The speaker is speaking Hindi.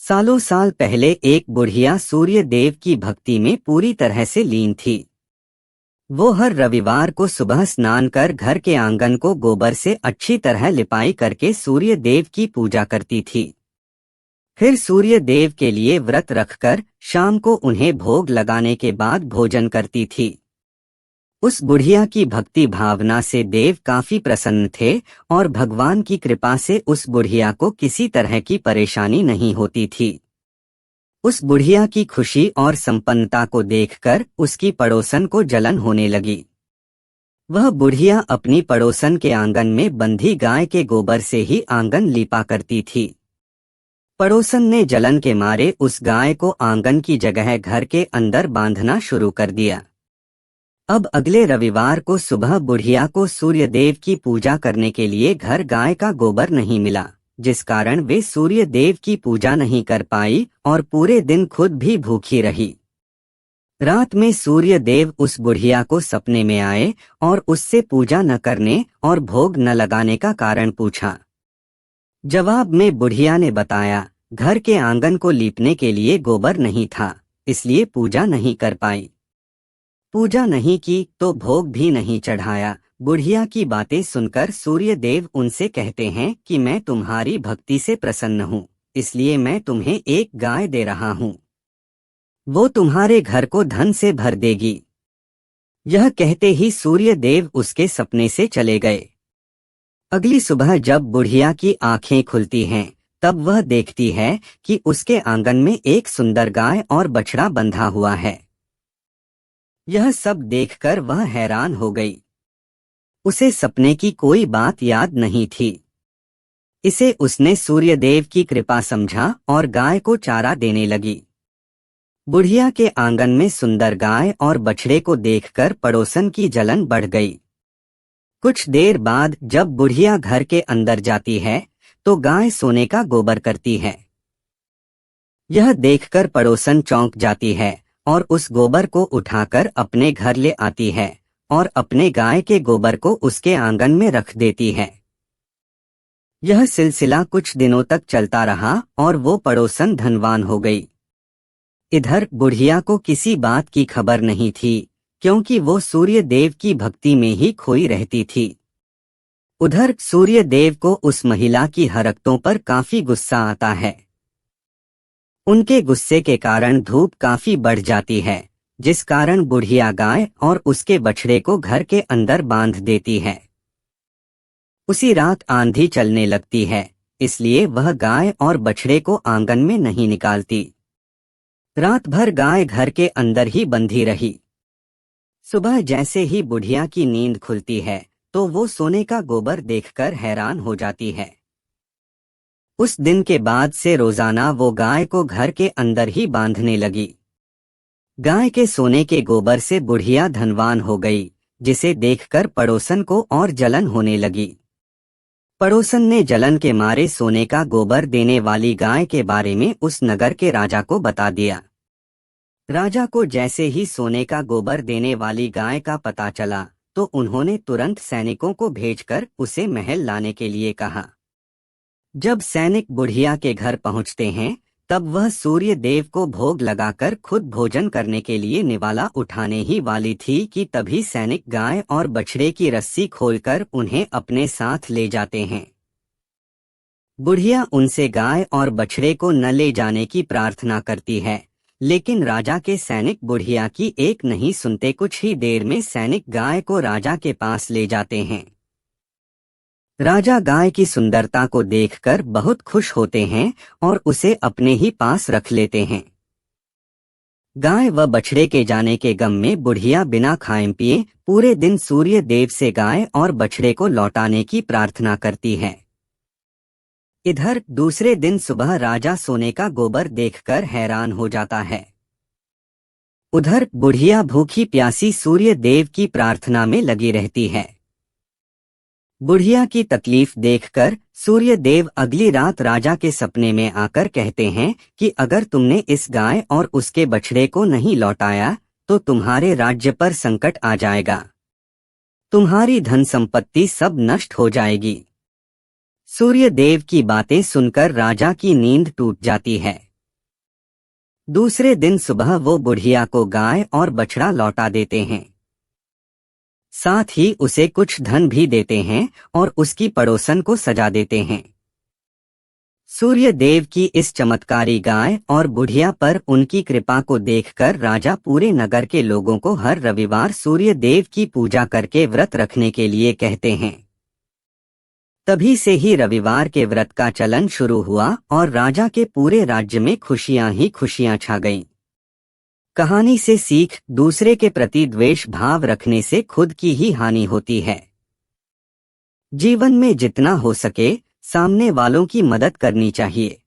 सालों साल पहले एक बुढ़िया सूर्य देव की भक्ति में पूरी तरह से लीन थी। वो हर रविवार को सुबह स्नान कर घर के आंगन को गोबर से अच्छी तरह लिपाई करके सूर्य देव की पूजा करती थी। फिर सूर्य देव के लिए व्रत रखकर शाम को उन्हें भोग लगाने के बाद भोजन करती थी। उस बुढ़िया की भक्ति भावना से देव काफी प्रसन्न थे और भगवान की कृपा से उस बुढ़िया को किसी तरह की परेशानी नहीं होती थी। उस बुढ़िया की खुशी और संपन्नता को देखकर उसकी पड़ोसन को जलन होने लगी। वह बुढ़िया अपनी पड़ोसन के आंगन में बंधी गाय के गोबर से ही आंगन लीपा करती थी। पड़ोसन ने जलन के मारे उस गाय को आंगन की जगह घर के अंदर बांधना शुरू कर दिया। अब अगले रविवार को सुबह बुढ़िया को सूर्यदेव की पूजा करने के लिए घर गाय का गोबर नहीं मिला, जिस कारण वे सूर्य देव की पूजा नहीं कर पाई और पूरे दिन खुद भी भूखी रही। रात में सूर्य देव उस बुढ़िया को सपने में आए और उससे पूजा न करने और भोग न लगाने का कारण पूछा। जवाब में बुढ़िया ने बताया, घर के आंगन को लीपने के लिए गोबर नहीं था, इसलिए पूजा नहीं कर पाई। पूजा नहीं की तो भोग भी नहीं चढ़ाया। बुढ़िया की बातें सुनकर सूर्य देव उनसे कहते हैं कि मैं तुम्हारी भक्ति से प्रसन्न हूँ, इसलिए मैं तुम्हें एक गाय दे रहा हूँ। वो तुम्हारे घर को धन से भर देगी। यह कहते ही सूर्य देव उसके सपने से चले गए। अगली सुबह जब बुढ़िया की आंखें खुलती हैं, तब वह देखती है कि उसके आंगन में एक सुंदर गाय और बछड़ा बंधा हुआ है। यह सब देखकर वह हैरान हो गई। उसे सपने की कोई बात याद नहीं थी। इसे उसने सूर्यदेव की कृपा समझा और गाय को चारा देने लगी। बुढ़िया के आंगन में सुंदर गाय और बछड़े को देखकर पड़ोसन की जलन बढ़ गई। कुछ देर बाद जब बुढ़िया घर के अंदर जाती है तो गाय सोने का गोबर करती है। यह देखकर पड़ोसन चौंक जाती है और उस गोबर को उठाकर अपने घर ले आती है और अपने गाय के गोबर को उसके आंगन में रख देती है। यह सिलसिला कुछ दिनों तक चलता रहा और वो पड़ोसन धनवान हो गई। इधर बुढ़िया को किसी बात की खबर नहीं थी, क्योंकि वो सूर्य देव की भक्ति में ही खोई रहती थी। उधर सूर्य देव को उस महिला की हरकतों पर काफी गुस्सा आता है। उनके गुस्से के कारण धूप काफी बढ़ जाती है, जिस कारण बुढ़िया गाय और उसके बछड़े को घर के अंदर बांध देती है। उसी रात आंधी चलने लगती है, इसलिए वह गाय और बछड़े को आंगन में नहीं निकालती। रात भर गाय घर के अंदर ही बंधी रही। सुबह जैसे ही बुढ़िया की नींद खुलती है तो वो सोने का गोबर देखकर हैरान हो जाती है। उस दिन के बाद से रोजाना वो गाय को घर के अंदर ही बांधने लगी। गाय के सोने के गोबर से बुढ़िया धनवान हो गई, जिसे देखकर पड़ोसन को और जलन होने लगी। पड़ोसन ने जलन के मारे सोने का गोबर देने वाली गाय के बारे में उस नगर के राजा को बता दिया। राजा को जैसे ही सोने का गोबर देने वाली गाय का पता चला तो उन्होंने तुरंत सैनिकों को भेजकर उसे महल लाने के लिए कहा। जब सैनिक बुढ़िया के घर पहुंचते हैं तब वह सूर्य देव को भोग लगाकर खुद भोजन करने के लिए निवाला उठाने ही वाली थी कि तभी सैनिक गाय और बछड़े की रस्सी खोलकर उन्हें अपने साथ ले जाते हैं। बुढ़िया उनसे गाय और बछड़े को न ले जाने की प्रार्थना करती है, लेकिन राजा के सैनिक बुढ़िया की एक नहीं सुनते। कुछ ही देर में सैनिक गाय को राजा के पास ले जाते हैं। राजा गाय की सुंदरता को देखकर बहुत खुश होते हैं और उसे अपने ही पास रख लेते हैं। गाय व बछड़े के जाने के गम में बुढ़िया बिना खाए पिए पूरे दिन सूर्य देव से गाय और बछड़े को लौटाने की प्रार्थना करती है। इधर दूसरे दिन सुबह राजा सोने का गोबर देखकर हैरान हो जाता है। उधर बुढ़िया भूखी प्यासी सूर्य देव की प्रार्थना में लगी रहती है। बुढ़िया की तकलीफ देखकर सूर्य देव अगली रात राजा के सपने में आकर कहते हैं कि अगर तुमने इस गाय और उसके बछड़े को नहीं लौटाया तो तुम्हारे राज्य पर संकट आ जाएगा, तुम्हारी धन संपत्ति सब नष्ट हो जाएगी। सूर्य देव की बातें सुनकर राजा की नींद टूट जाती है। दूसरे दिन सुबह वो बुढ़िया को गाय और बछड़ा लौटा देते हैं। साथ ही उसे कुछ धन भी देते हैं और उसकी पड़ोसन को सजा देते हैं। सूर्य देव की इस चमत्कारी गाय और बुढ़िया पर उनकी कृपा को देखकर राजा पूरे नगर के लोगों को हर रविवार सूर्य देव की पूजा करके व्रत रखने के लिए कहते हैं। तभी से ही रविवार के व्रत का चलन शुरू हुआ और राजा के पूरे राज्य में खुशियां ही खुशियां छा गईं। कहानी से सीख, दूसरे के प्रति द्वेष भाव रखने से खुद की ही हानि होती है। जीवन में जितना हो सके सामने वालों की मदद करनी चाहिए।